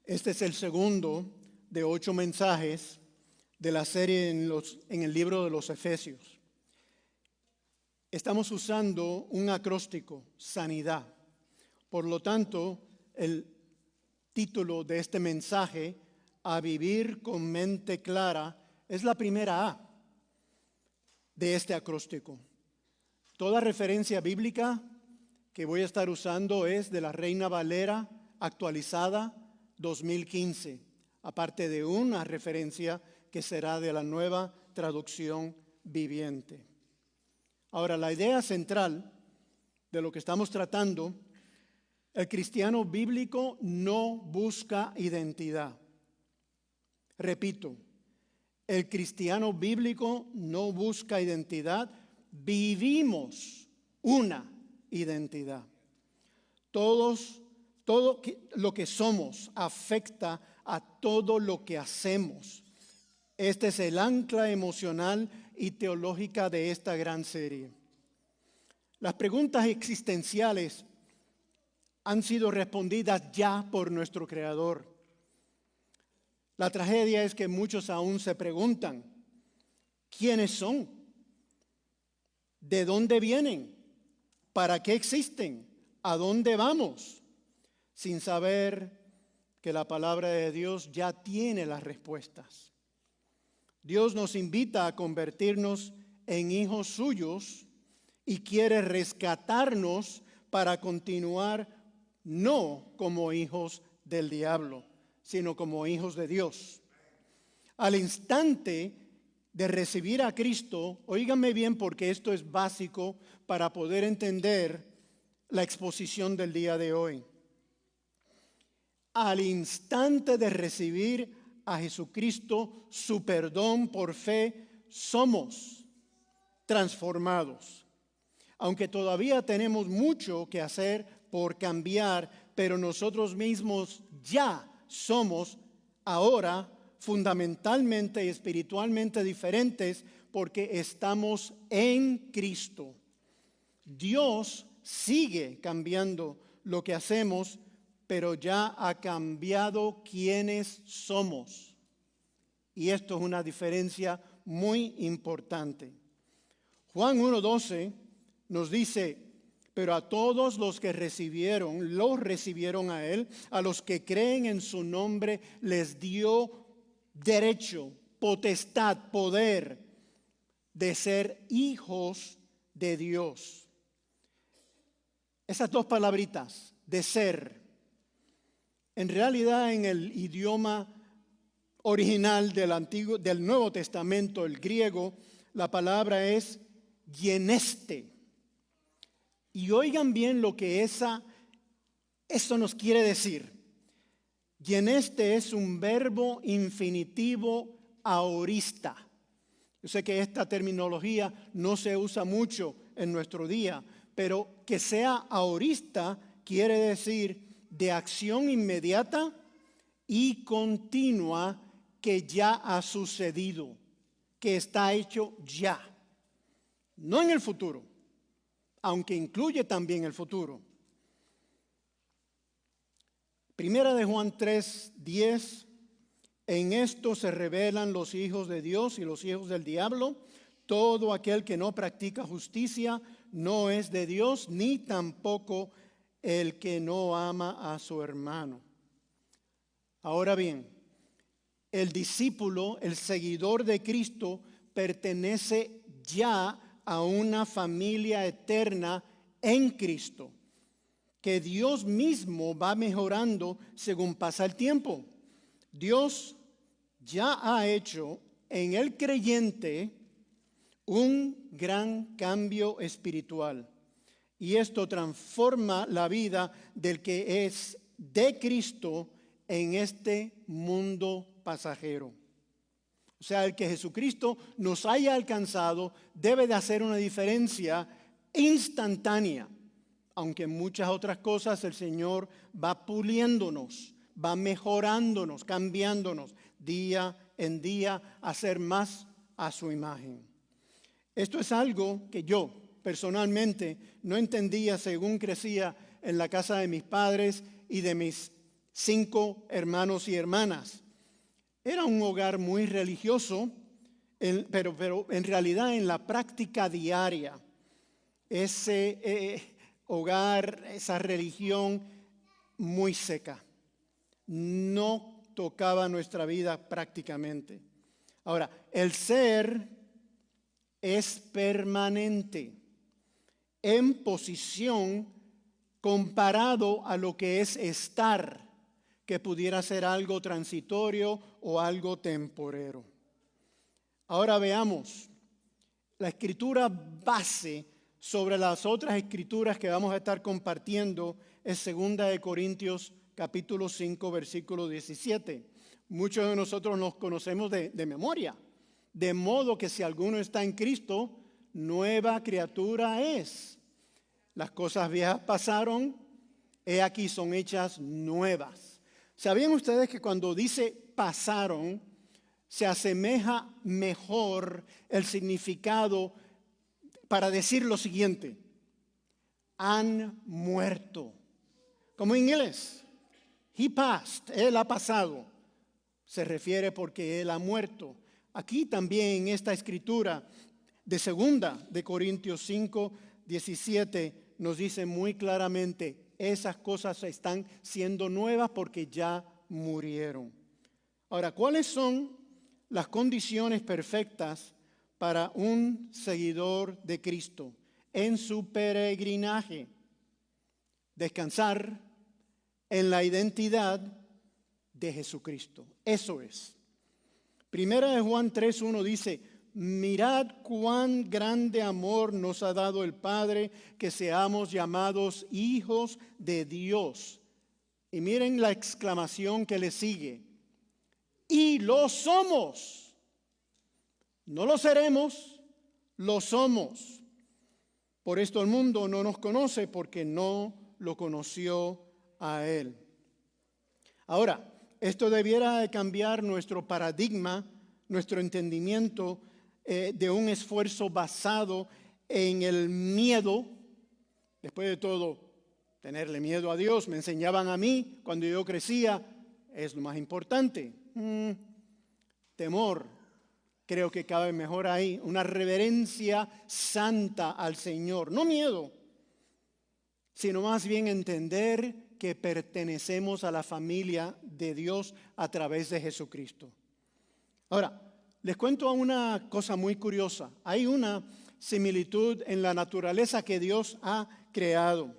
Este es el segundo de 8 mensajes de la serie en el libro de los Efesios. Estamos usando un acróstico, sanidad. Por lo tanto, el título de este mensaje, A vivir con mente clara, es la primera A de este acróstico. Toda referencia bíblica que voy a estar usando es de la Reina Valera actualizada 2015, aparte de una referencia que será de la Nueva Traducción Viviente. Ahora, la idea central de lo que estamos tratando, el cristiano bíblico no busca identidad. Repito, el cristiano bíblico no busca identidad, vivimos una identidad. Todo lo que somos afecta a todo lo que hacemos. Este es el ancla emocional y teológica de esta gran serie. Las preguntas existenciales han sido respondidas ya por nuestro Creador. La tragedia es que muchos aún se preguntan, ¿quiénes son? ¿De dónde vienen? ¿Para qué existen? ¿A dónde vamos? Sin saber que la palabra de Dios ya tiene las respuestas. Dios nos invita a convertirnos en hijos suyos y quiere rescatarnos para continuar no como hijos del diablo, sino como hijos de Dios. Al instante de recibir a Cristo, óiganme bien porque esto es básico para poder entender la exposición del día de hoy. Al instante de recibir a Jesucristo, su perdón por fe, somos transformados. Aunque todavía tenemos mucho que hacer por cambiar, pero nosotros mismos ya somos ahora fundamentalmente y espiritualmente diferentes porque estamos en Cristo. Dios sigue cambiando lo que hacemos, pero ya ha cambiado quiénes somos. Y esto es una diferencia muy importante. Juan 1:12 nos dice, pero a todos los que lo recibieron a Él, a los que creen en su nombre, les dio derecho, potestad, poder de ser hijos de Dios. Esas dos palabritas, de ser, en realidad en el idioma original del Nuevo Testamento, el griego, la palabra es geneste. Y oigan bien lo que eso nos quiere decir. Geneste es un verbo infinitivo aorista. Yo sé que esta terminología no se usa mucho en nuestro día, pero que sea aorista quiere decir de acción inmediata y continua que ya ha sucedido, que está hecho ya, no en el futuro, aunque incluye también el futuro. Primera de Juan 3:10, en esto se revelan los hijos de Dios y los hijos del diablo. Todo aquel que no practica justicia no es de Dios, ni tampoco el que no ama a su hermano. Ahora bien, el discípulo, el seguidor de Cristo, pertenece ya a una familia eterna en Cristo, que Dios mismo va mejorando según pasa el tiempo. Dios ya ha hecho en el creyente un gran cambio espiritual. Y esto transforma la vida del que es de Cristo en este mundo pasajero. O sea, el que Jesucristo nos haya alcanzado debe de hacer una diferencia instantánea. Aunque en muchas otras cosas el Señor va puliéndonos, va mejorándonos, cambiándonos día en día a ser más a su imagen. Esto es algo que yo personalmente no entendía según crecía en la casa de mis padres y de mis 5 hermanos y hermanas. Era un hogar muy religioso, pero en realidad en la práctica diaria, ese hogar, esa religión muy seca, no tocaba nuestra vida prácticamente. Ahora, el ser es permanente en posición comparado a lo que es estar, que pudiera ser algo transitorio o algo temporero. Ahora veamos, la escritura base sobre las otras escrituras que vamos a estar compartiendo es 2 Corintios capítulo 5, versículo 17. Muchos de nosotros nos conocemos de memoria, de modo que si alguno está en Cristo, nueva criatura es. Las cosas viejas pasaron, he aquí son hechas nuevas. ¿Sabían ustedes que cuando dice pasaron, se asemeja mejor el significado para decir lo siguiente? Han muerto. Como en inglés, he passed, él ha pasado. Se refiere porque él ha muerto. Aquí también en esta escritura de 2 Corintios 5, 17 nos dice muy claramente, esas cosas están siendo nuevas porque ya murieron. Ahora, ¿cuáles son las condiciones perfectas para un seguidor de Cristo en su peregrinaje? Descansar en la identidad de Jesucristo. Eso es. Primera de Juan 3:1 dice, mirad cuán grande amor nos ha dado el Padre, que seamos llamados hijos de Dios. Y miren la exclamación que le sigue. Y lo somos. No lo seremos, lo somos. Por esto el mundo no nos conoce porque no lo conoció a Él. Ahora, esto debiera cambiar nuestro paradigma, nuestro entendimiento de un esfuerzo basado en el miedo. Después de todo, tenerle miedo a Dios, me enseñaban a mí cuando yo crecía, es lo más importante. Temor, creo que cabe mejor ahí, una reverencia santa al Señor, no miedo, sino más bien entender que pertenecemos a la familia de Dios a través de Jesucristo. Ahora, les cuento una cosa muy curiosa. Hay una similitud en la naturaleza que Dios ha creado.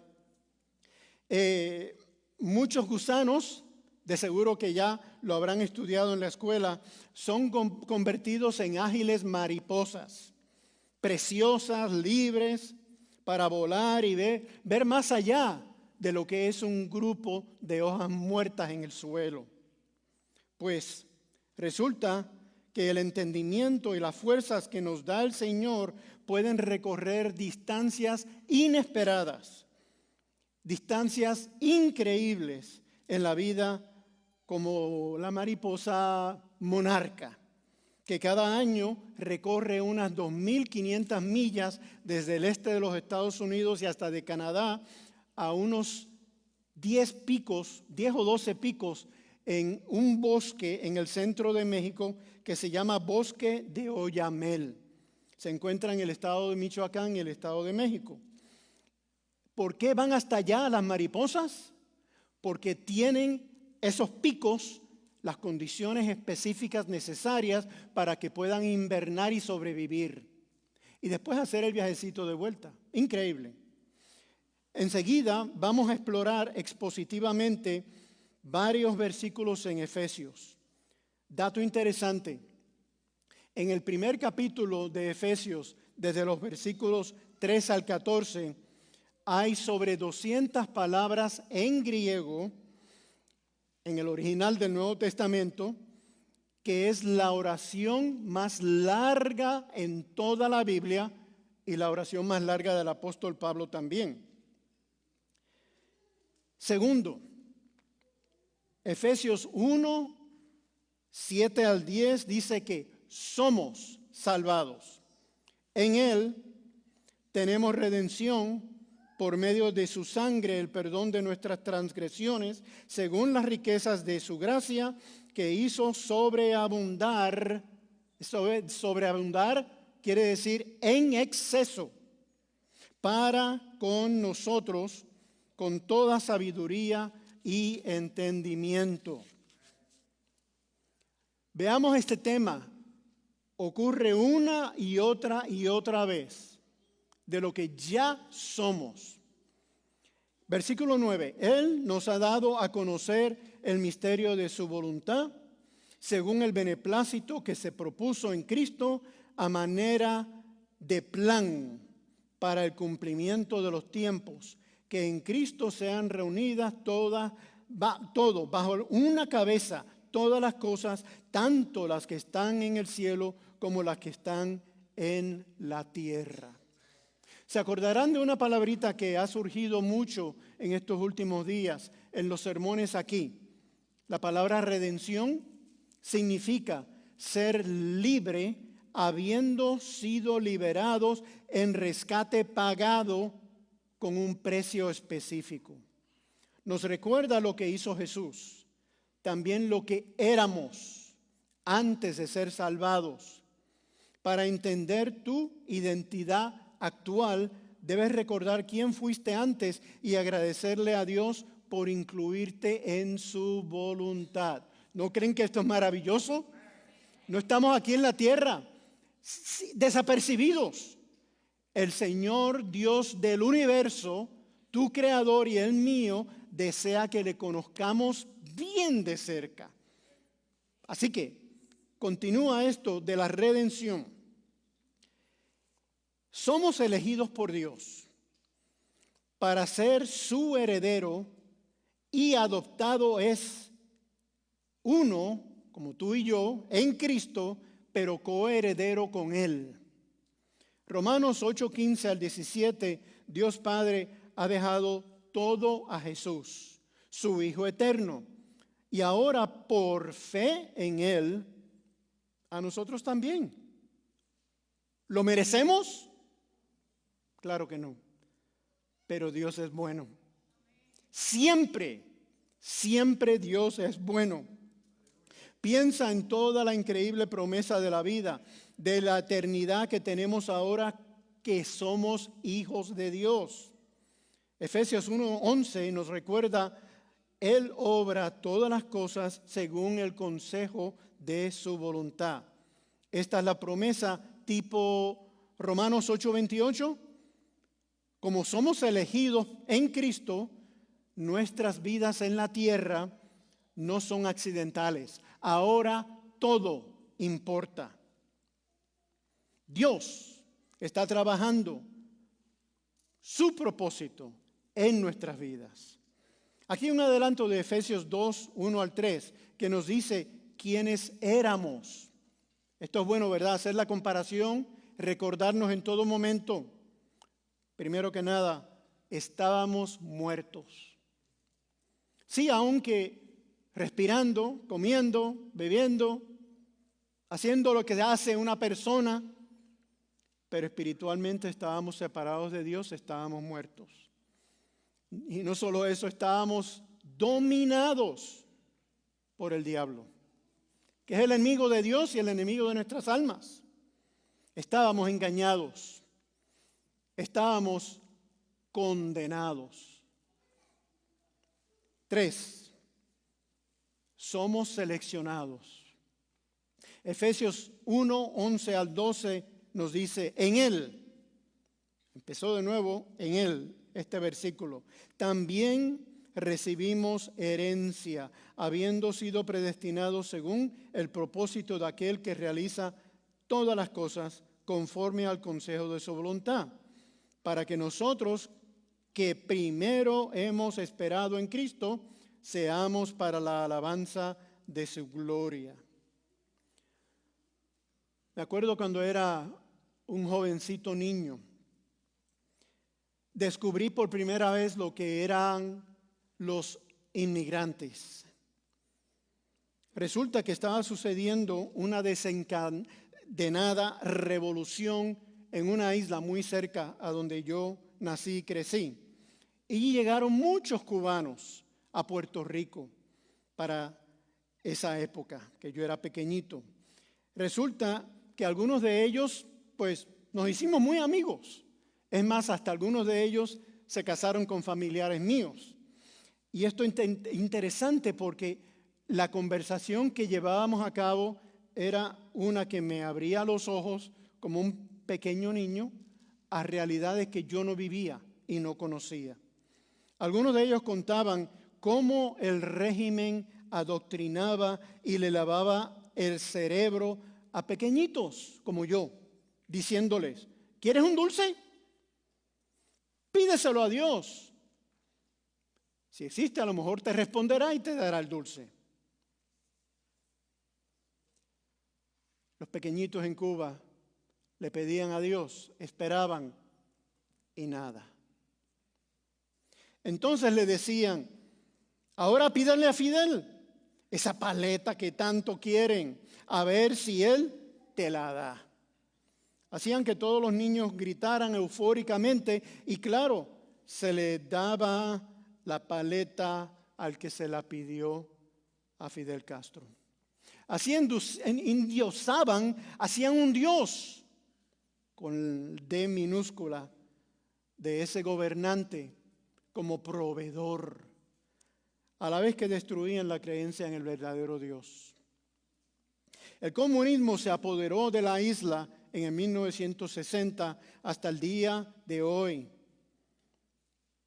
Muchos gusanos, de seguro que ya lo habrán estudiado en la escuela, son convertidos en ágiles mariposas, preciosas, libres, para volar y ver más allá de lo que es un grupo de hojas muertas en el suelo. Pues resulta que el entendimiento y las fuerzas que nos da el Señor pueden recorrer distancias inesperadas, distancias increíbles en la vida, como la mariposa monarca, que cada año recorre unas 2.500 millas desde el este de los Estados Unidos y hasta de Canadá a unos 10 o 12 picos en un bosque en el centro de México que se llama Bosque de Oyamel. Se encuentra en el estado de Michoacán y el estado de México. ¿Por qué van hasta allá las mariposas? Porque tienen esos picos, las condiciones específicas necesarias para que puedan invernar y sobrevivir. Y después hacer el viajecito de vuelta. Increíble. Enseguida vamos a explorar expositivamente varios versículos en Efesios. Dato interesante. En el primer capítulo de Efesios, desde los versículos 3 al 14, hay sobre 200 palabras en griego, en el original del Nuevo Testamento, que es la oración más larga en toda la Biblia y la oración más larga del apóstol Pablo también. Segundo, Efesios 1, 7 al 10 dice que somos salvados. En Él tenemos redención por medio de su sangre el perdón de nuestras transgresiones, según las riquezas de su gracia, que hizo sobreabundar. Sobreabundar quiere decir en exceso, para con nosotros, con toda sabiduría y entendimiento. Veamos este tema. Ocurre una y otra vez de lo que ya somos. Versículo 9. Él nos ha dado a conocer el misterio de su voluntad, según el beneplácito que se propuso en Cristo a manera de plan para el cumplimiento de los tiempos, que en Cristo sean reunidas todo bajo una cabeza, todas las cosas, tanto las que están en el cielo como las que están en la tierra. Se acordarán de una palabrita que ha surgido mucho en estos últimos días en los sermones aquí. La palabra redención significa ser libre habiendo sido liberados en rescate pagado con un precio específico. Nos recuerda lo que hizo Jesús, también lo que éramos antes de ser salvados. Para entender tu identidad actual, debes recordar quién fuiste antes y agradecerle a Dios por incluirte en su voluntad. ¿No creen que esto es maravilloso? No estamos aquí en la tierra desapercibidos. El Señor Dios del universo, tu creador y el mío, desea que le conozcamos bien de cerca. Así que continúa esto de la redención. Somos elegidos por Dios para ser su heredero y adoptado es uno, como tú y yo, en Cristo, pero coheredero con Él. Romanos 8:15 al 17, Dios Padre ha dejado todo a Jesús, su Hijo eterno, y ahora por fe en Él, a nosotros también. ¿Lo merecemos? Claro que no, pero Dios es bueno. Siempre Dios es bueno. Piensa en toda la increíble promesa de la vida, de la eternidad que tenemos ahora que somos hijos de Dios. Efesios 1:11 nos recuerda, Él obra todas las cosas según el consejo de su voluntad. Esta es la promesa tipo Romanos 8:28. Como somos elegidos en Cristo, nuestras vidas en la tierra no son accidentales. Ahora todo importa. Dios está trabajando su propósito en nuestras vidas. Aquí un adelanto de Efesios 2:1 al 3, que nos dice quiénes éramos. Esto es bueno, ¿verdad? Hacer la comparación, recordarnos en todo momento. Primero que nada, estábamos muertos. Sí, aunque respirando, comiendo, bebiendo, haciendo lo que hace una persona, pero espiritualmente estábamos separados de Dios, estábamos muertos. Y no solo eso, estábamos dominados por el diablo, que es el enemigo de Dios y el enemigo de nuestras almas. Estábamos engañados, estábamos condenados. 3. Somos seleccionados. Efesios 1:11 al 12 nos dice, en Él, empezó de nuevo en Él este versículo, también recibimos herencia, habiendo sido predestinados según el propósito de aquel que realiza todas las cosas conforme al consejo de su voluntad, para que nosotros que primero hemos esperado en Cristo, seamos para la alabanza de su gloria. Me acuerdo cuando era un jovencito niño, descubrí por primera vez lo que eran los inmigrantes. Resulta que estaba sucediendo una desencadenada revolución en una isla muy cerca a donde yo nací y crecí. Y llegaron muchos cubanos a Puerto Rico para esa época, que yo era pequeñito. Resulta que algunos de ellos, pues, nos hicimos muy amigos. Es más, hasta algunos de ellos se casaron con familiares míos. Y esto es interesante porque la conversación que llevábamos a cabo era una que me abría los ojos como un pequeño niño a realidades que yo no vivía y no conocía. Algunos de ellos contaban cómo el régimen adoctrinaba y le lavaba el cerebro a pequeñitos como yo, diciéndoles, ¿quieres un dulce? Pídeselo a Dios. Si existe, a lo mejor te responderá y te dará el dulce. Los pequeñitos en Cuba le pedían a Dios, esperaban y nada. Entonces le decían, ahora pídanle a Fidel esa paleta que tanto quieren, a ver si él te la da. Hacían que todos los niños gritaran eufóricamente y claro, se le daba la paleta al que se la pidió a Fidel Castro. Así endiosaban, hacían un Dios con D minúscula de ese gobernante como proveedor, a la vez que destruían la creencia en el verdadero Dios. El comunismo se apoderó de la isla en el 1960 hasta el día de hoy.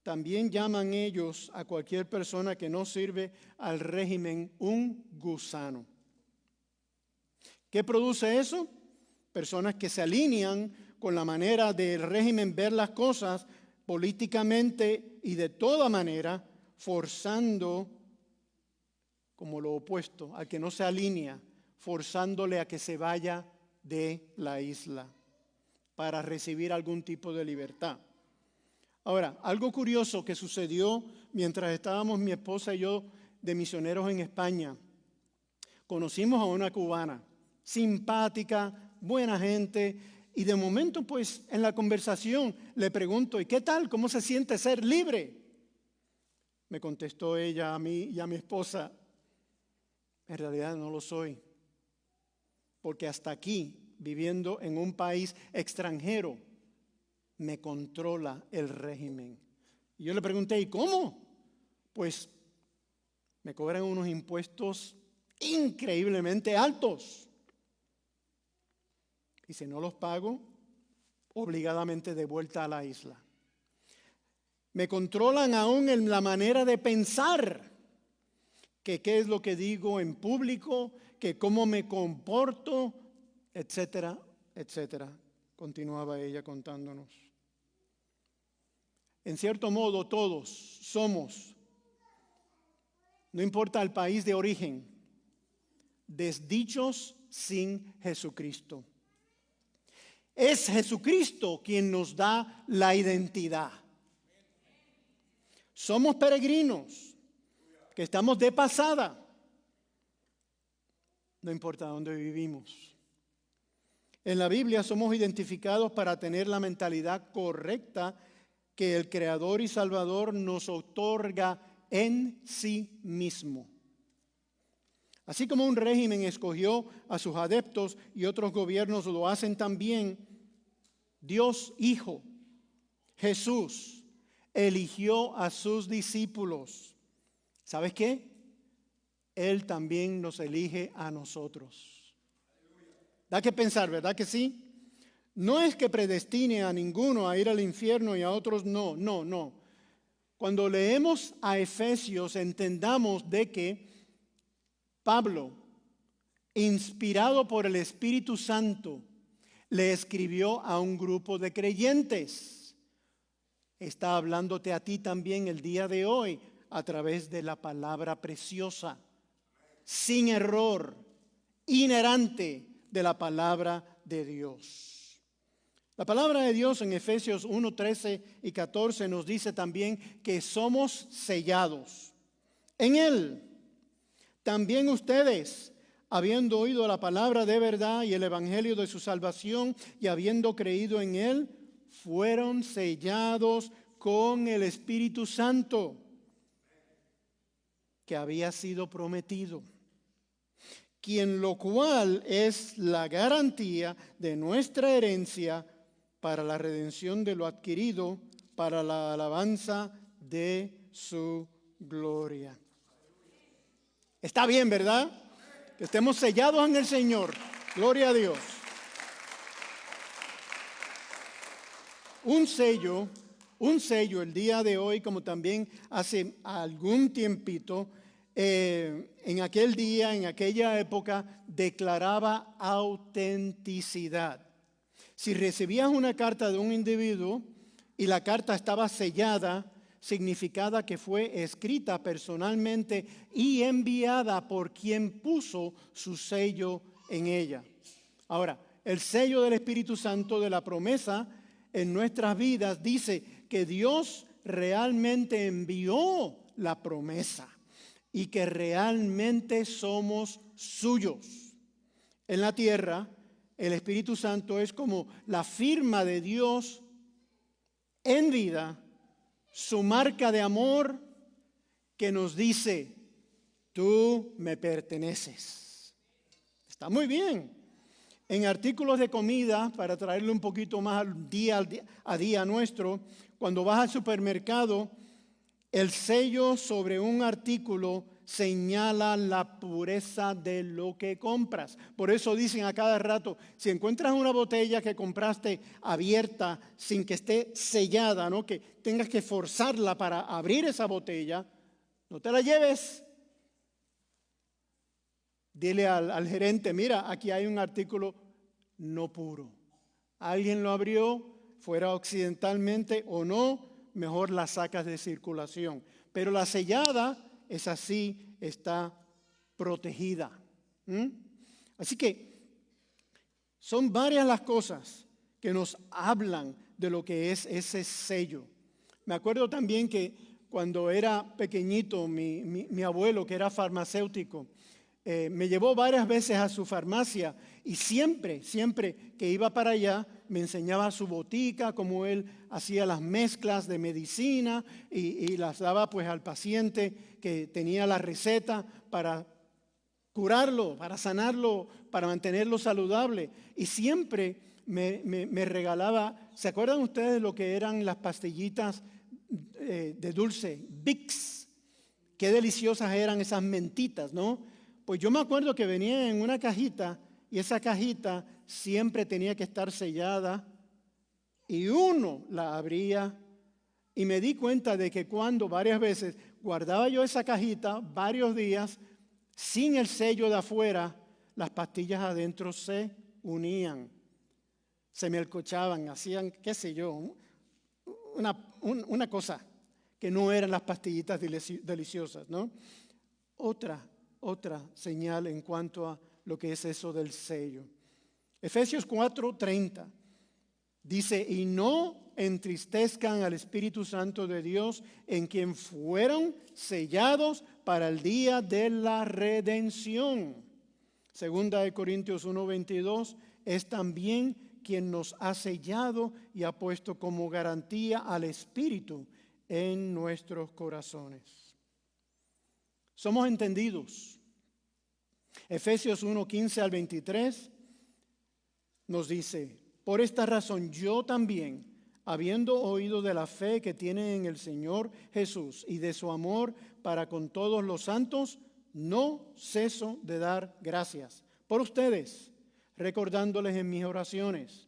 También llaman ellos a cualquier persona que no sirve al régimen un gusano. ¿Qué produce eso? Personas que se alinean con la manera del régimen ver las cosas políticamente y de toda manera, forzando como lo opuesto, al que no se alinea, forzándole a que se vaya de la isla para recibir algún tipo de libertad. Ahora, algo curioso que sucedió mientras estábamos mi esposa y yo de misioneros en España. Conocimos a una cubana, simpática, buena gente, y de momento pues en la conversación le pregunto, ¿y qué tal? ¿Cómo se siente ser libre? Me contestó ella a mí y a mi esposa, en realidad no lo soy, porque hasta aquí, viviendo en un país extranjero, me controla el régimen. Y yo le pregunté, ¿y cómo? Pues me cobran unos impuestos increíblemente altos. Y si no los pago, obligadamente de vuelta a la isla. Me controlan aún en la manera de pensar, que qué es lo que digo en público, que cómo me comporto, etcétera, etcétera. Continuaba ella contándonos. En cierto modo, todos somos, no importa el país de origen, desdichos sin Jesucristo. Es Jesucristo quien nos da la identidad. Somos peregrinos, que estamos de pasada, no importa dónde vivimos. En la Biblia somos identificados para tener la mentalidad correcta que el Creador y Salvador nos otorga en sí mismo. Así como un régimen escogió a sus adeptos y otros gobiernos lo hacen también, Dios Hijo, Jesús, eligió a sus discípulos. ¿Sabes qué? Él también nos elige a nosotros. Da que pensar, ¿verdad que sí? No es que predestine a ninguno a ir al infierno y a otros no, no, no. Cuando leemos a Efesios entendamos de que Pablo, inspirado por el Espíritu Santo, le escribió a un grupo de creyentes. Está hablándote a ti también el día de hoy a través de la palabra preciosa, sin error, inerrante de la palabra de Dios. La palabra de Dios en Efesios 1, 13 y 14 nos dice también que somos sellados. En Él, también ustedes, habiendo oído la palabra de verdad y el evangelio de su salvación y habiendo creído en Él, fueron sellados con el Espíritu Santo que había sido prometido, quien lo cual es la garantía de nuestra herencia para la redención de lo adquirido, para la alabanza de su gloria. Está bien, ¿verdad? Que estemos sellados en el Señor. Gloria a Dios. Un sello el día de hoy, como también hace algún tiempito, en aquel día, en aquella época, declaraba autenticidad. Si recibías una carta de un individuo y la carta estaba sellada, significaba que fue escrita personalmente y enviada por quien puso su sello en ella. Ahora, el sello del Espíritu Santo de la promesa en nuestras vidas dice que Dios realmente envió la promesa y que realmente somos suyos. En la tierra, el Espíritu Santo es como la firma de Dios en vida, su marca de amor que nos dice, tú me perteneces. Está muy bien. En artículos de comida, para traerle un poquito más día a día nuestro, cuando vas al supermercado, el sello sobre un artículo señala la pureza de lo que compras. Por eso dicen a cada rato, si encuentras una botella que compraste abierta sin que esté sellada, ¿no? Que tengas que forzarla para abrir esa botella, no te la lleves. Dile al gerente, mira, aquí hay un artículo no puro. Alguien lo abrió, fuera accidentalmente o no, mejor la sacas de circulación. Pero la sellada es así, está protegida. Así que son varias las cosas que nos hablan de lo que es ese sello. Me acuerdo también que cuando era pequeñito, mi abuelo, que era farmacéutico, me llevó varias veces a su farmacia y siempre que iba para allá me enseñaba su botica, cómo él hacía las mezclas de medicina y las daba pues al paciente que tenía la receta para curarlo, para sanarlo, para mantenerlo saludable. Y siempre me regalaba, ¿se acuerdan ustedes lo que eran las pastillitas de dulce? Vicks. Qué deliciosas eran esas mentitas, ¿no? Pues yo me acuerdo que venía en una cajita y esa cajita siempre tenía que estar sellada y uno la abría y me di cuenta de que cuando varias veces guardaba yo esa cajita varios días sin el sello de afuera, las pastillas adentro se unían, se me alcochaban, hacían, qué sé yo, una cosa que no eran las pastillitas deliciosas, ¿no? Otra señal en cuanto a lo que es eso del sello. Efesios 4:30 dice, y no entristezcan al Espíritu Santo de Dios, en quien fueron sellados para el día de la redención. Segunda de Corintios 1:22 es también quien nos ha sellado y ha puesto como garantía al Espíritu en nuestros corazones. Somos entendidos. Efesios 1:15 al 23 nos dice, por esta razón yo también, habiendo oído de la fe que tienen en el Señor Jesús y de su amor para con todos los santos, no ceso de dar gracias por ustedes, recordándoles en mis oraciones.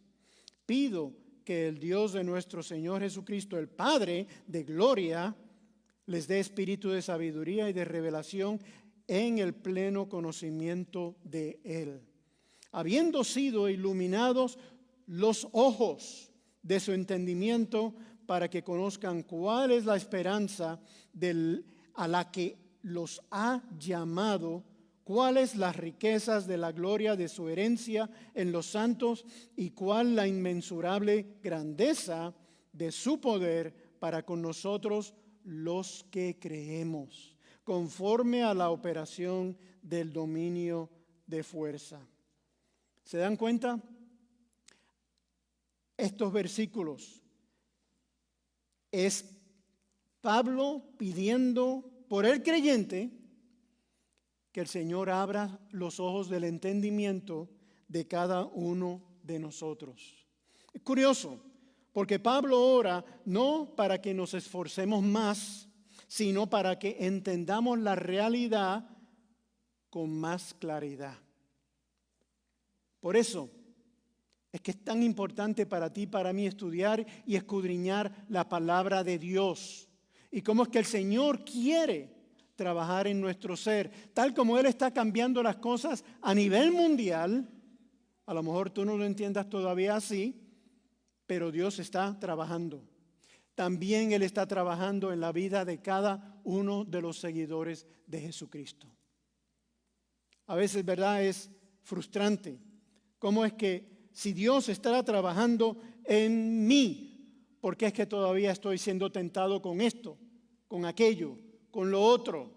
Pido que el Dios de nuestro Señor Jesucristo, el Padre de gloria, les dé espíritu de sabiduría y de revelación en el pleno conocimiento de Él, habiendo sido iluminados los ojos de su entendimiento para que conozcan cuál es la esperanza a la que los ha llamado, cuáles las riquezas de la gloria de su herencia en los santos y cuál la inmensurable grandeza de su poder para con nosotros los que creemos, conforme a la operación del dominio de fuerza. ¿Se dan cuenta? Estos versículos Es Pablo pidiendo por el creyente que el Señor abra los ojos del entendimiento de cada uno de nosotros. Es curioso, porque Pablo ora no para que nos esforcemos más, sino para que entendamos la realidad con más claridad. Por eso es que es tan importante para ti y para mí estudiar y escudriñar la palabra de Dios. Y cómo es que el Señor quiere trabajar en nuestro ser. Tal como Él está cambiando las cosas a nivel mundial, a lo mejor tú no lo entiendas todavía así, pero Dios está trabajando. También Él está trabajando en la vida de cada uno de los seguidores de Jesucristo. A veces, ¿verdad?, es frustrante. ¿Cómo es que si Dios estará trabajando en mí, por qué es que todavía estoy siendo tentado con esto, con aquello, con lo otro?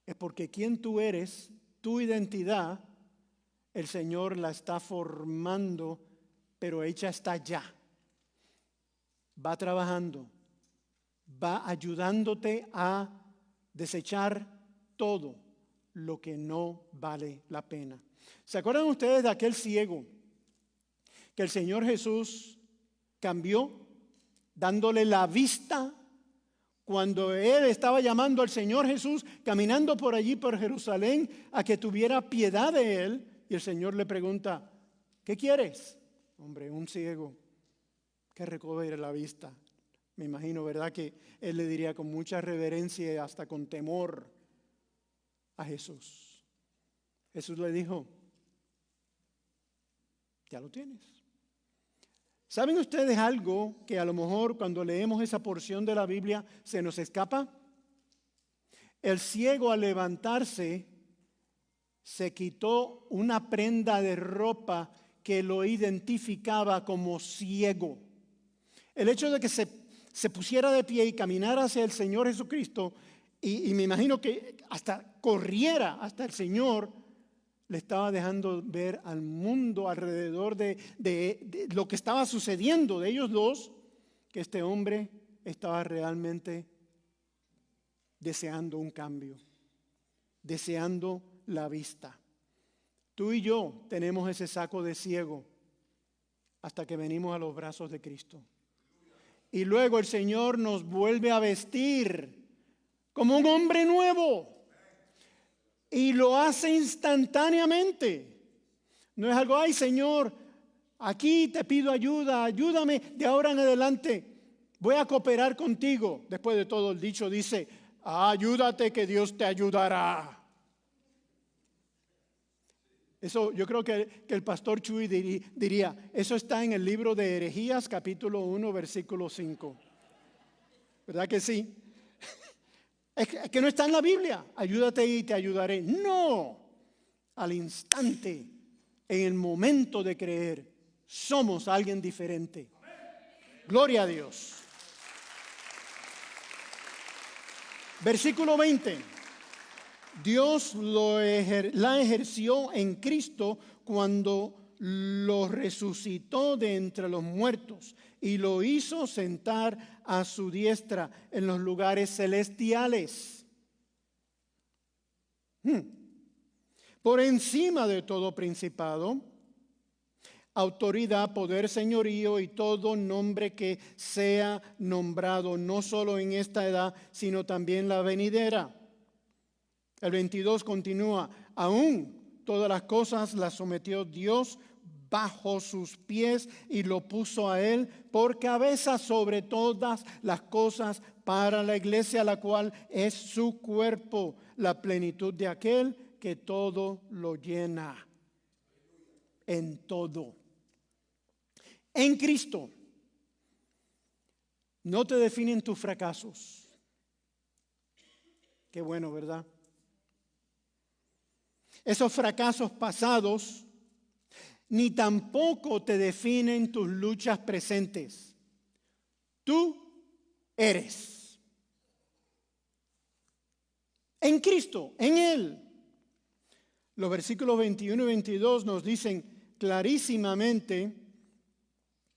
Es porque quien tú eres, tu identidad, el Señor la está formando, pero ella está ya. Va trabajando, va ayudándote a desechar todo lo que no vale la pena. ¿Se acuerdan ustedes de aquel ciego que el Señor Jesús cambió, dándole la vista cuando Él estaba llamando al Señor Jesús, caminando por allí por Jerusalén, a que tuviera piedad de Él? Y el Señor le pregunta, ¿qué quieres? Hombre, un ciego que recobre la vista. Me imagino, ¿verdad?, que Él le diría con mucha reverencia y hasta con temor a Jesús. Jesús le dijo, ya lo tienes. ¿Saben ustedes algo que a lo mejor cuando leemos esa porción de la Biblia se nos escapa? El ciego, al levantarse, se quitó una prenda de ropa que lo identificaba como ciego. El hecho de que se pusiera de pie y caminara hacia el Señor Jesucristo, y me imagino que hasta corriera hasta el Señor, le estaba dejando ver al mundo alrededor de lo que estaba sucediendo de ellos dos, que este hombre estaba realmente deseando un cambio, deseando la vista. Tú y yo tenemos ese saco de ciego hasta que venimos a los brazos de Cristo. Y luego el Señor nos vuelve a vestir como un hombre nuevo. Y lo hace instantáneamente. No es algo, ay Señor, aquí te pido ayuda, ayúdame de ahora en adelante. Voy a cooperar contigo. Después de todo, el dicho dice, ayúdate que Dios te ayudará. Eso yo creo que el pastor Chuy diría, eso está en el libro de Herejías, capítulo 1, versículo 5. ¿Verdad que sí? Es que no está en la Biblia, ayúdate y te ayudaré. No, al instante, en el momento de creer, somos alguien diferente. Gloria a Dios. Versículo 20. Dios la ejerció en Cristo cuando lo resucitó de entre los muertos y lo hizo sentar a su diestra en los lugares celestiales. Por encima de todo principado, autoridad, poder, señorío y todo nombre que sea nombrado, no solo en esta edad, sino también la venidera. El 22 continúa, aún todas las cosas las sometió Dios bajo sus pies y lo puso a él por cabeza sobre todas las cosas para la iglesia, la cual es su cuerpo, la plenitud de aquel que todo lo llena. En todo. En Cristo. No te definen tus fracasos. Qué bueno, ¿verdad? Esos fracasos pasados ni tampoco te definen tus luchas presentes. Tú eres. En Cristo, en Él. Los versículos 21 y 22 nos dicen clarísimamente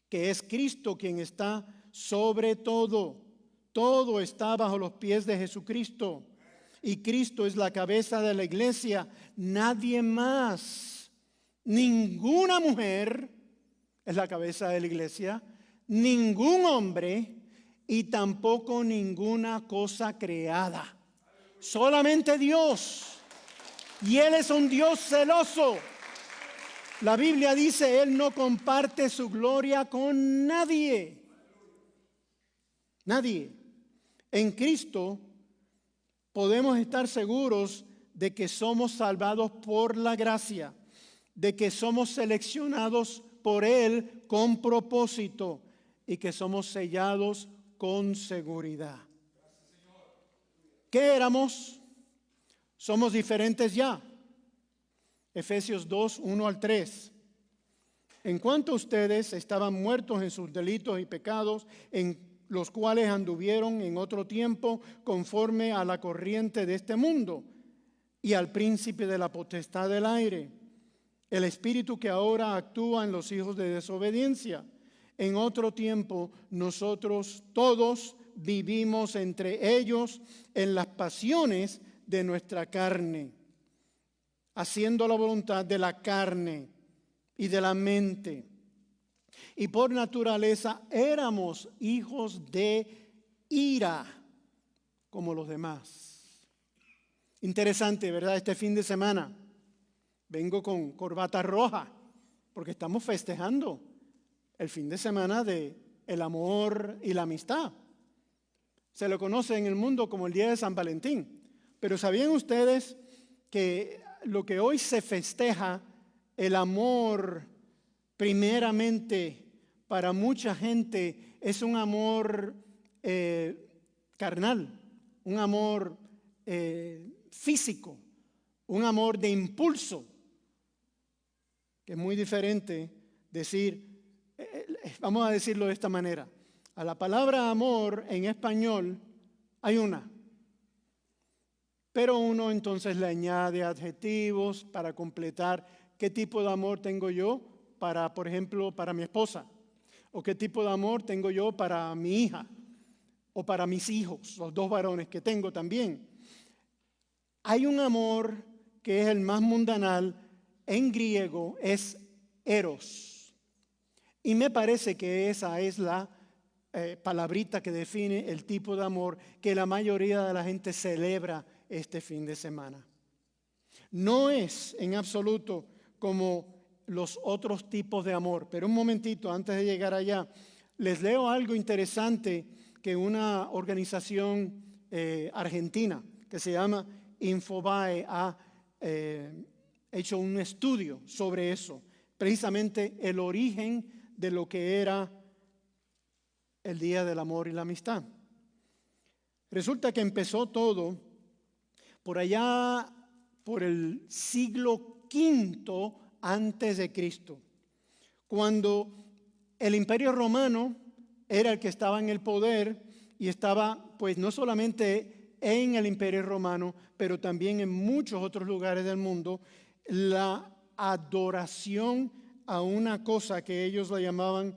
que es Cristo quien está sobre todo. Todo está bajo los pies de Jesucristo. Y Cristo es la cabeza de la iglesia. Nadie más. Ninguna mujer es la cabeza de la iglesia. Ningún hombre y tampoco ninguna cosa creada. Solamente Dios. Y Él es un Dios celoso. La Biblia dice, Él no comparte su gloria con nadie. Nadie. En Cristo podemos estar seguros de que somos salvados por la gracia, de que somos seleccionados por Él con propósito y que somos sellados con seguridad. ¿Qué éramos? Somos diferentes ya. Efesios 2, 1 al 3. En cuanto ustedes estaban muertos en sus delitos y pecados, en los cuales anduvieron en otro tiempo conforme a la corriente de este mundo y al príncipe de la potestad del aire, el espíritu que ahora actúa en los hijos de desobediencia. En otro tiempo nosotros todos vivimos entre ellos en las pasiones de nuestra carne, haciendo la voluntad de la carne y de la mente. Y por naturaleza éramos hijos de ira, como los demás. Interesante, ¿verdad? Este fin de semana vengo con corbata roja, porque estamos festejando el fin de semana de el amor y la amistad. Se lo conoce en el mundo como el Día de San Valentín. Pero ¿sabían ustedes que lo que hoy se festeja, el amor, primeramente para mucha gente es un amor carnal, un amor físico, un amor de impulso, que es muy diferente decir, vamos a decirlo de esta manera, a la palabra amor en español hay una. Pero uno entonces le añade adjetivos para completar qué tipo de amor tengo yo para, por ejemplo, para mi esposa. O qué tipo de amor tengo yo para mi hija. O para mis hijos, los dos varones que tengo también. Hay un amor que es el más mundanal. En griego es eros. Y me parece que esa es la palabrita que define el tipo de amor que la mayoría de la gente celebra este fin de semana. No es en absoluto como los otros tipos de amor, pero un momentito antes de llegar allá, les leo algo interesante que una organización argentina que se llama Infobae ha hecho un estudio sobre eso, precisamente el origen de lo que era el Día del Amor y la Amistad. Resulta que empezó todo por allá, por el siglo V antes de Cristo, cuando el Imperio Romano era el que estaba en el poder y estaba, pues, no solamente en el Imperio Romano, pero también en muchos otros lugares del mundo, la adoración a una cosa que ellos la llamaban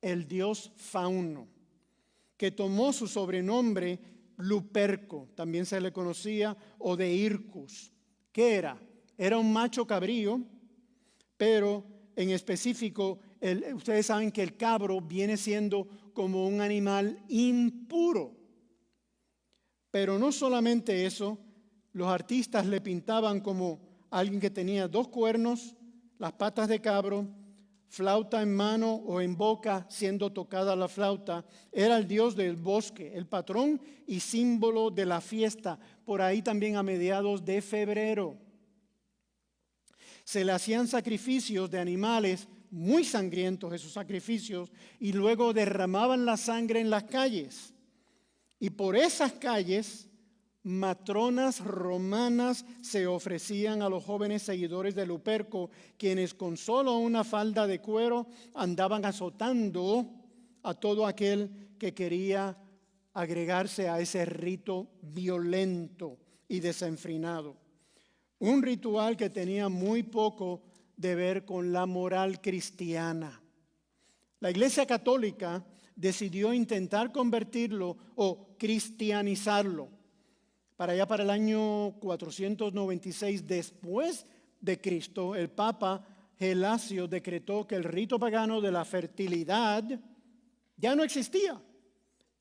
el dios Fauno, que tomó su sobrenombre Luperco, también se le conocía, o de Ircus. ¿Qué era? Era un macho cabrío, pero en específico, ustedes saben que el cabro viene siendo como un animal impuro. Pero no solamente eso, los artistas le pintaban como alguien que tenía 2 cuernos, las patas de cabro, flauta en mano o en boca siendo tocada la flauta. Era el dios del bosque, el patrón y símbolo de la fiesta, por ahí también a mediados de febrero. Se le hacían sacrificios de animales muy sangrientos, esos sacrificios, y luego derramaban la sangre en las calles. Y por esas calles, matronas romanas se ofrecían a los jóvenes seguidores de Luperco, quienes con solo una falda de cuero andaban azotando a todo aquel que quería agregarse a ese rito violento y desenfrenado. Un ritual que tenía muy poco de ver con la moral cristiana. La Iglesia Católica decidió intentar convertirlo o cristianizarlo. Para allá, para el año 496 después de Cristo, el Papa Gelasio decretó que el rito pagano de la fertilidad ya no existía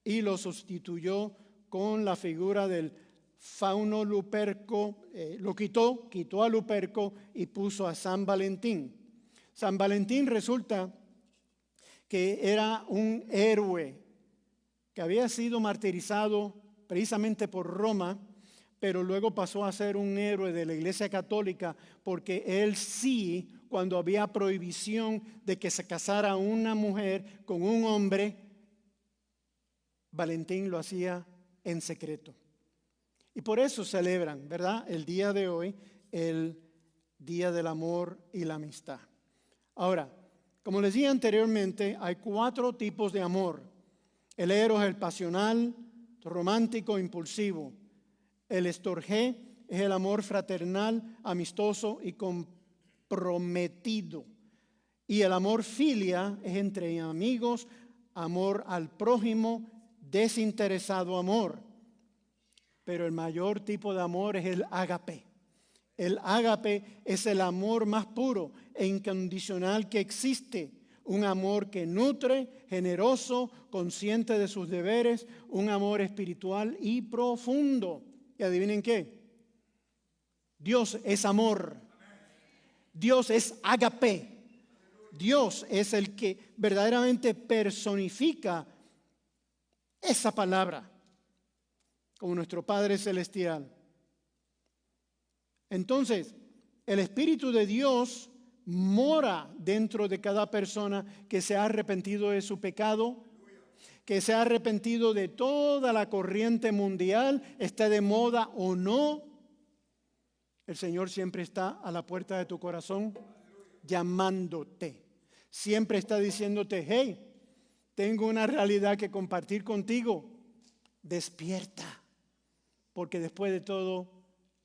y lo sustituyó con la figura del fauno Luperco. Lo quitó a Luperco y puso a San Valentín. San Valentín resulta que era un héroe que había sido martirizado precisamente por Roma, pero luego pasó a ser un héroe de la Iglesia Católica porque él sí, cuando había prohibición de que se casara una mujer con un hombre, Valentín lo hacía en secreto. Y por eso celebran, ¿verdad?, el día de hoy, el Día del Amor y la Amistad. Ahora, como les dije anteriormente, hay 4 tipos de amor. El eros, el pasional, romántico, impulsivo. El estorgé es el amor fraternal, amistoso y comprometido. Y el amor filia es entre amigos, amor al prójimo, desinteresado amor. Pero el mayor tipo de amor es el ágape. El ágape es el amor más puro e incondicional que existe. Un amor que nutre, generoso, consciente de sus deberes, un amor espiritual y profundo. ¿Y adivinen qué? Dios es amor. Dios es ágape. Dios es el que verdaderamente personifica esa palabra como nuestro Padre Celestial. Entonces, el Espíritu de Dios mora dentro de cada persona que se ha arrepentido de su pecado, que se ha arrepentido de toda la corriente mundial, esté de moda o no. El Señor siempre está a la puerta de tu corazón llamándote. Siempre está diciéndote: hey, tengo una realidad que compartir contigo. Despierta, porque después de todo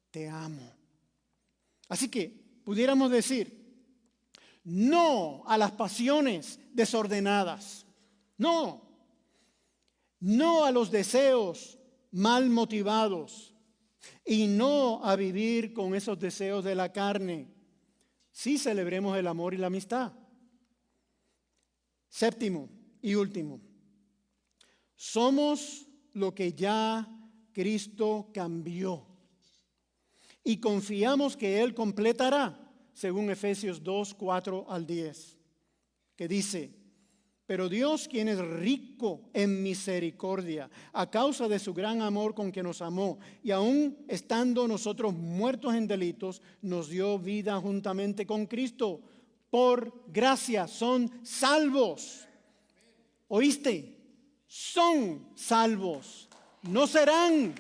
te amo. Así que pudiéramos decir no a las pasiones desordenadas, no a los deseos mal motivados y no a vivir con esos deseos de la carne. Sí celebremos el amor y la amistad. Séptimo y último, somos lo que ya Cristo cambió y confiamos que Él completará, según Efesios 2, 4 al 10, que dice: pero Dios, quien es rico en misericordia, a causa de su gran amor con que nos amó, y aun estando nosotros muertos en delitos, nos dio vida juntamente con Cristo. Por gracia son salvos. ¿Oíste? Son salvos. No serán,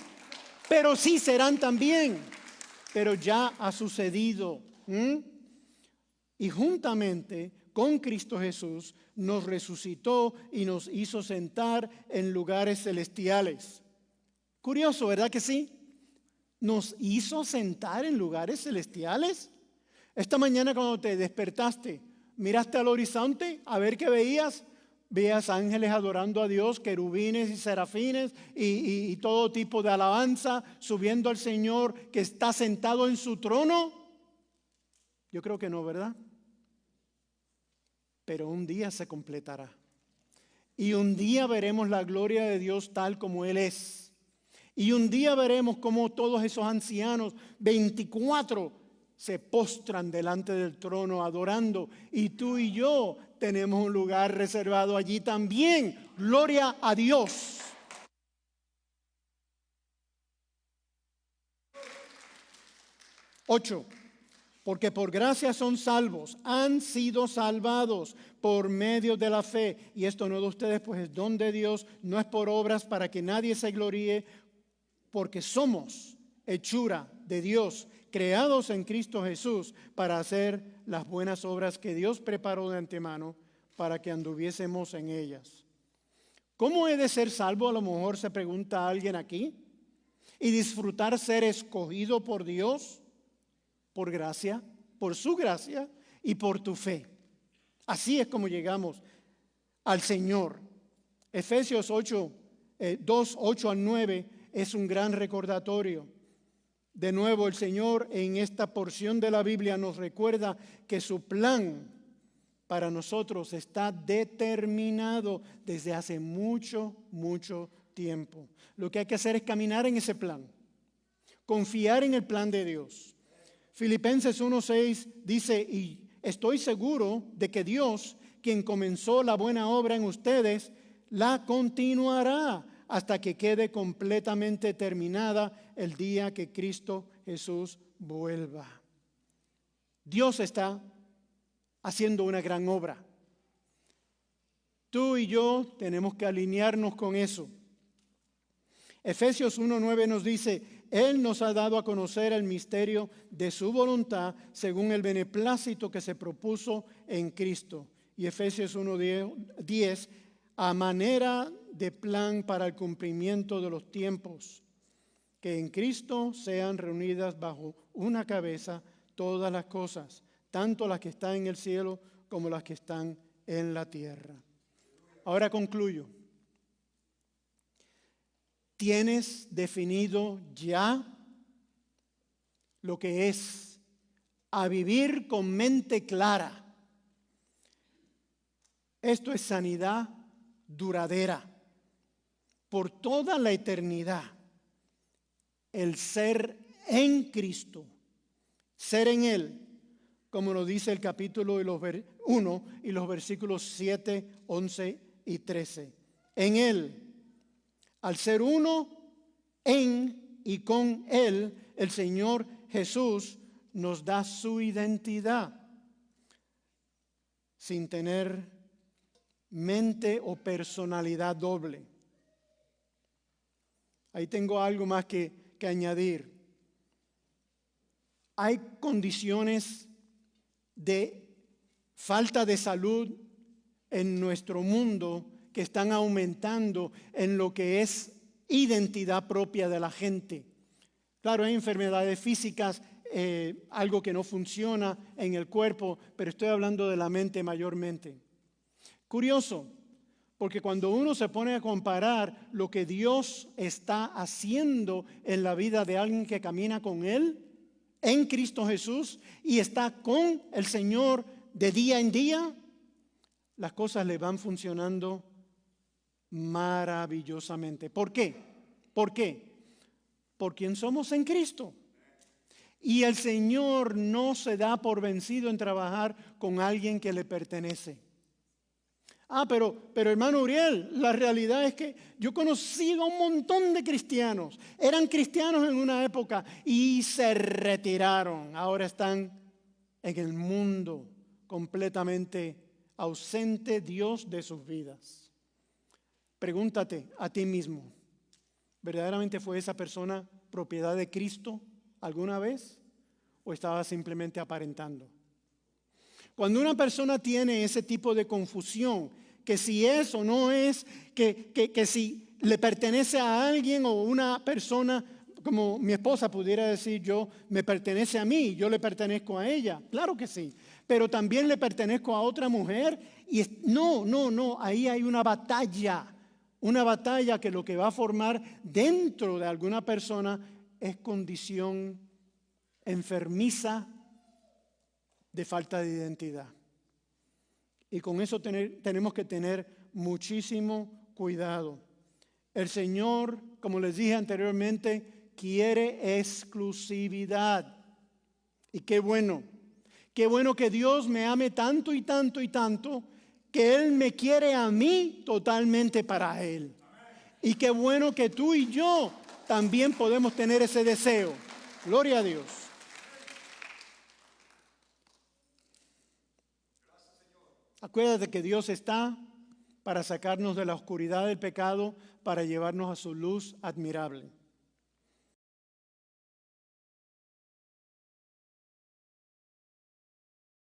pero sí serán también. Pero ya ha sucedido. Y juntamente con Cristo Jesús nos resucitó y nos hizo sentar en lugares celestiales. Curioso, ¿verdad que sí? Nos hizo sentar en lugares celestiales. Esta mañana cuando te despertaste, miraste al horizonte a ver qué veías. Veías ángeles adorando a Dios, querubines y serafines y todo tipo de alabanza subiendo al Señor que está sentado en su trono. Yo creo que no, ¿verdad? Pero un día se completará. Y un día veremos la gloria de Dios tal como Él es. Y un día veremos cómo todos esos ancianos, 24, se postran delante del trono adorando. Y tú y yo tenemos un lugar reservado allí también. Gloria a Dios. Ocho. Porque por gracia son salvos, han sido salvados por medio de la fe. Y esto no de ustedes, pues es don de Dios, no es por obras para que nadie se gloríe, porque somos hechura de Dios, creados en Cristo Jesús para hacer las buenas obras que Dios preparó de antemano para que anduviésemos en ellas. ¿Cómo he de ser salvo? A lo mejor se pregunta alguien aquí. Y disfrutar ser escogido por Dios. Por gracia, por su gracia y por tu fe. Así es como llegamos al Señor. Efesios 2, 8 al 9 es un gran recordatorio. De nuevo, el Señor en esta porción de la Biblia nos recuerda que su plan para nosotros está determinado desde hace mucho, mucho tiempo. Lo que hay que hacer es caminar en ese plan, confiar en el plan de Dios. Filipenses 1:6 dice, y estoy seguro de que Dios, quien comenzó la buena obra en ustedes, la continuará hasta que quede completamente terminada el día que Cristo Jesús vuelva. Dios está haciendo una gran obra. Tú y yo tenemos que alinearnos con eso. Efesios 1:9 nos dice, Él nos ha dado a conocer el misterio de su voluntad según el beneplácito que se propuso en Cristo. Y Efesios 1:10, a manera de plan para el cumplimiento de los tiempos, que en Cristo sean reunidas bajo una cabeza todas las cosas, tanto las que están en el cielo como las que están en la tierra. Ahora concluyo. ¿Tienes definido ya lo que es a vivir con mente clara? Esto es sanidad duradera por toda la eternidad. El ser en Cristo, ser en Él, como lo dice el capítulo 1 y los versículos 7, 11 y 13. En Él. Al ser uno en y con Él, el Señor Jesús nos da su identidad sin tener mente o personalidad doble. Ahí tengo algo más que añadir. Hay condiciones de falta de salud en nuestro mundo que están aumentando en lo que es identidad propia de la gente. Claro, hay enfermedades físicas, algo que no funciona en el cuerpo, pero estoy hablando de la mente mayormente. Curioso, porque cuando uno se pone a comparar lo que Dios está haciendo en la vida de alguien que camina con Él, en Cristo Jesús, y está con el Señor de día en día, las cosas le van funcionando maravillosamente. ¿Por qué? ¿Por qué? Por quien somos en Cristo. Y el Señor no se da por vencido en trabajar con alguien que le pertenece. Pero hermano Uriel, la realidad es que yo he conocido a un montón de cristianos. Eran cristianos en una época y se retiraron. Ahora están en el mundo completamente ausente Dios de sus vidas. Pregúntate a ti mismo, ¿verdaderamente fue esa persona propiedad de Cristo alguna vez o estaba simplemente aparentando? Cuando una persona tiene ese tipo de confusión, que si es o no es, que si le pertenece a alguien o una persona, como mi esposa pudiera decir, yo me pertenece a mí, yo le pertenezco a ella, claro que sí, pero también le pertenezco a otra mujer y no, ahí hay una batalla que lo que va a formar dentro de alguna persona es condición enfermiza de falta de identidad. Y con eso tenemos que tener muchísimo cuidado. El Señor, como les dije anteriormente, quiere exclusividad. Y qué bueno que Dios me ame tanto y tanto y tanto, que Él me quiere a mí totalmente para Él. Y qué bueno que tú y yo también podemos tener ese deseo. Gloria a Dios. Acuérdate que Dios está para sacarnos de la oscuridad del pecado, para llevarnos a su luz admirable.